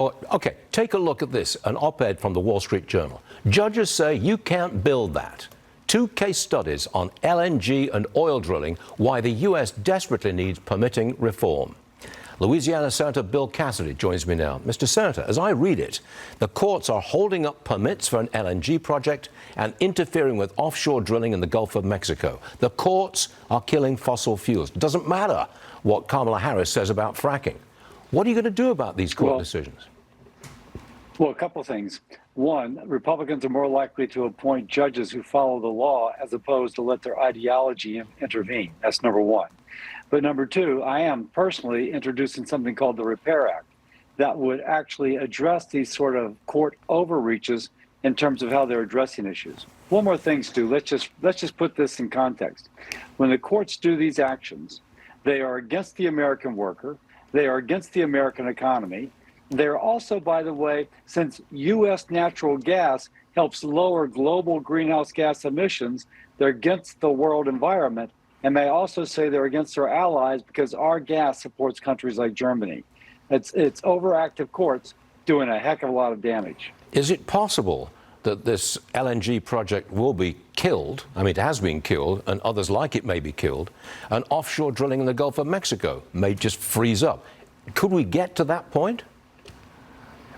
Okay, take a look at this, an op-ed from the Wall Street Journal. Judges say you can't build that. 2 case studies on LNG and oil drilling, why the U.S. desperately needs permitting reform. Louisiana Senator Bill Cassidy joins me now. Mr. Senator, as I read it, the courts are holding up permits for an LNG project and interfering with offshore drilling in the Gulf of Mexico. The courts are killing fossil fuels. It doesn't matter what Kamala Harris says about fracking. What are you going to do about these court decisions? Well, a couple of things. One, Republicans are more likely to appoint judges who follow the law as opposed to let their ideology intervene. That's number one. But number two, I am personally introducing something called the Repair Act that would actually address these sort of court overreaches in terms of how they're addressing issues. One more thing, Stu, let's just put this in context. When the courts do these actions, they are against the American worker, they are against the American economy. They're also, by the way, since U.S. natural gas helps lower global greenhouse gas emissions, they're against the world environment. And they also say they're against our allies because our gas supports countries like Germany. It's overactive courts doing a heck of a lot of damage. Is it possible that this LNG project will be killed? I mean, it has been killed, and others like it may be killed, and offshore drilling in the Gulf of Mexico may just freeze up. Could we get to that point?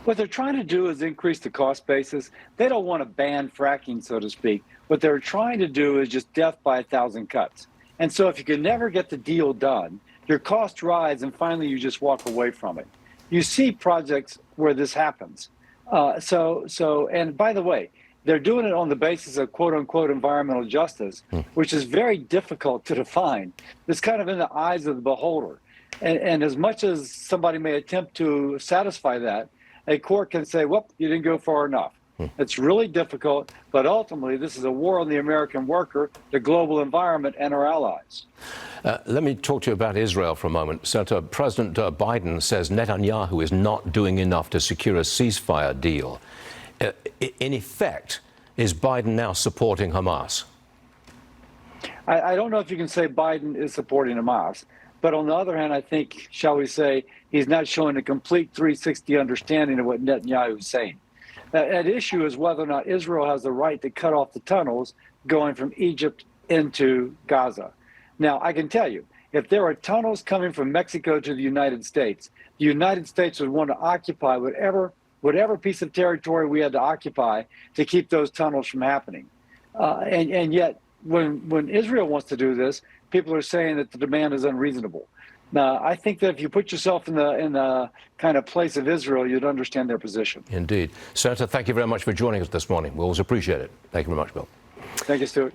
What they're trying to do is increase the cost basis. They don't want to ban fracking, so to speak. What they're trying to do is just death by 1,000 cuts. And so if you can never get the deal done, your costs rise and finally you just walk away from it. You see projects where this happens. And by the way, they're doing it on the basis of quote unquote environmental justice, which is very difficult to define. It's kind of in the eyes of the beholder. And as much as somebody may attempt to satisfy that, a court can say, well, you didn't go far enough. It's really difficult, but ultimately this is a war on the American worker, the global environment, and our allies. Let me talk to you about Israel for a moment. Senator, President Biden says Netanyahu is not doing enough to secure a ceasefire deal. In effect, is Biden now supporting Hamas? I don't know if you can say Biden is supporting Hamas. But on the other hand, I think, shall we say, he's not showing a complete 360 understanding of what Netanyahu is saying. At issue is whether or not Israel has the right to cut off the tunnels going from Egypt into Gaza. Now, I can tell you, if there are tunnels coming from Mexico to the United States would want to occupy whatever piece of territory we had to occupy to keep those tunnels from happening. And yet, when Israel wants to do this, people are saying that the demand is unreasonable. Now, I think that if you put yourself in the kind of place of Israel, you'd understand their position. Indeed. Senator, thank you very much for joining us this morning. We always appreciate it. Thank you very much, Bill. Thank you, Stuart.